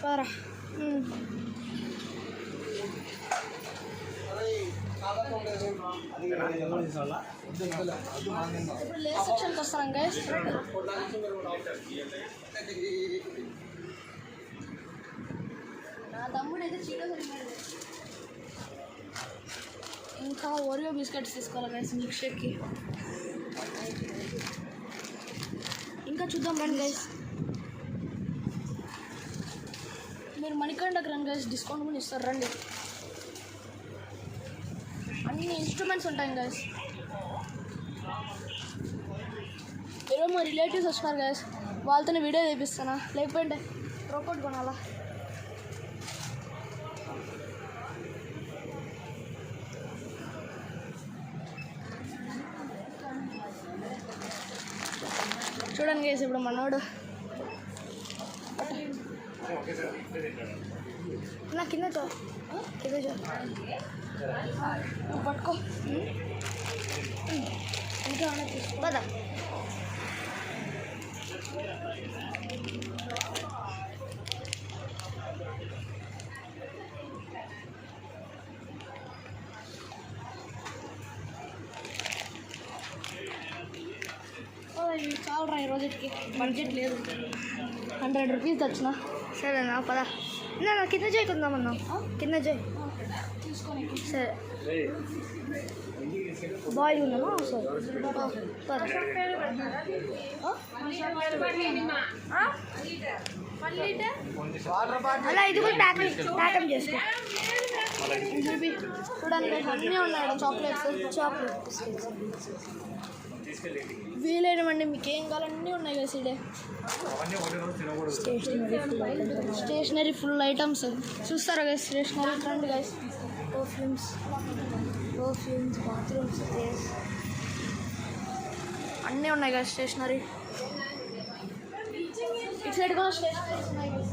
పదరా. ఇప్పుడు లేస్ సెక్షన్కి వస్తాను గైస్. నా తమ్ముడు అయితే చీటో తిన్నాడు. ఇంకా ఓరియో బిస్కెట్స్ తీసుకోవాలి గైస్ మిల్క్ షేక్కి. ఇంకా చూద్దాం రండి గైస్. మీరు మణికండకు రండి గైస్, డిస్కౌంట్ కూడా ఇస్తారు రండి. అన్ని ఇన్స్ట్రుమెంట్స్ ఉంటాయి గైస్. ఈరోజు మా రిలేటివ్స్ వచ్చినారు గైస్, వాళ్ళతోనే వీడియో చేపిస్తానా, లేకపోతే రోబోట్ కొనాలా. చూడండి గైస్, ఇప్పుడు మనోడు నా కింద పట్టుకో ఇంకా పదా. చాలరా ఈ రోజుకి, బడ్జెట్ లేదు. 100 రూపీస్ తెచ్చిన. సరేనా పదా. నా కింద చేయి కొందామన్నా, కింద చేయి సరే. బాయ్ ఉన్నామా సరే అలా. ఇది కూడా ప్యాకం చేసుకో. చూడండి అన్నీ ఉన్నాయి. చాక్లెట్స్ వీలైనవండి, మీకు ఏం కావాలన్నీ ఉన్నాయి కదా. ఇడే స్టేషనరీ ఫుల్ ఐటమ్స్ చూస్తారా గైస్. స్టేషనరీ రండి గైస్. పర్ఫ్యూమ్స్, బాత్రూమ్స్ అన్నీ ఉన్నాయి కదా స్టేషనరీ. ఇటు సైడ్ కూడా స్టేషనరీస్ ఉన్నాయి కదా.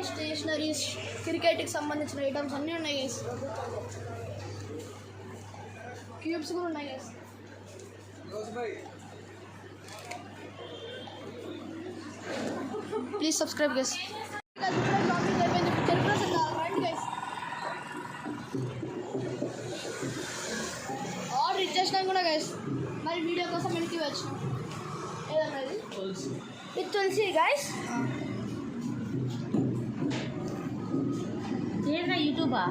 స్టేషనరీస్, క్రికెట్కి సంబంధించిన ఐటమ్స్ అన్నీ ఉన్నాయి గైస్. క్యూబ్స్ కూడా ఉన్నాయి guys. Please subscribe guys. Order ఇచ్చేసినా కూడా గైస్, మరి వీడియో కోసం వెనక్కి వచ్చినాం. ఏదన్నా ఇది తులసి గైస్. ఏదైనా యూట్యూబా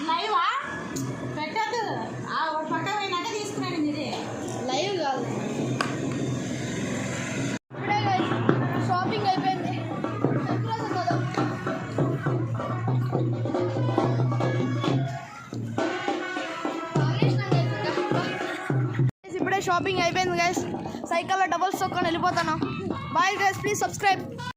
లైవా పెట్టద్దు. పక్క పోయినాక తీసుకున్నాను. మీరే లైవ్ కాదు. ఇప్పుడే గైస్ షాపింగ్ అయిపోయింది. ఇప్పుడే షాపింగ్ అయిపోయింది గైస్. సైకిల్లో డబుల్స్ తొక్కొని వెళ్ళిపోతాను. Bye guys, please subscribe.